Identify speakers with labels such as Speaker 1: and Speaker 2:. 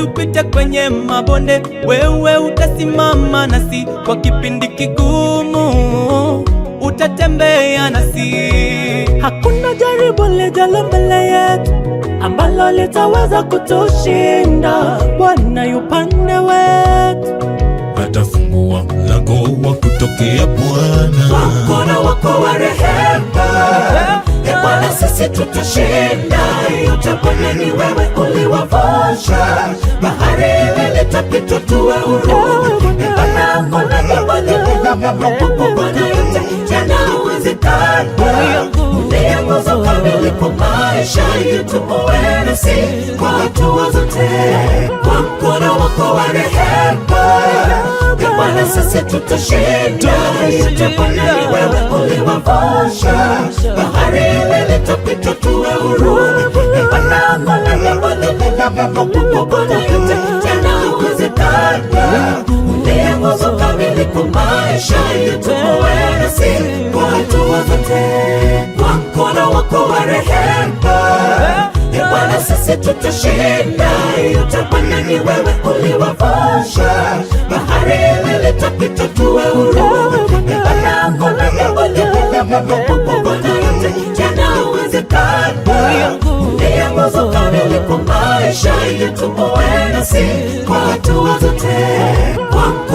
Speaker 1: tupite kwenye mabonde, wewe utasimama nasi kwa kipindi kigumu, utatembea nasi.
Speaker 2: Hakuna jaribu lijalo mbele yetu ambalo litaweza kutushinda. Bwana yu pande wetu,
Speaker 3: atafungua mlango wa kutokea Bwana.
Speaker 4: Kwa mkono wako wa rehema, Bwana sisi tutashinda yote. Bwana ni wewe uliwavusha bahari ile, litapita tuwe huru. Bwana mbona jambo lile Bwana yote yanawezekana. Uongozo kamili kwa maisha yetu, uwe nasi kwa hatua zote. Kwa mkono wako wa rehema, Bwana sisi tutashinda yote. Bwana ni wewe uliwavusha bahari ile, litapita tuwe huru. Bwana mbona jambo lile Bwana yote yanawezekana. Uongozo kamili kwa maisha yetu, uwe nasi kwa hatua zote. Kwa mkono wako wa rehema, Bwana sisi tutashinda yote. Bwana ni wewe uliwavusha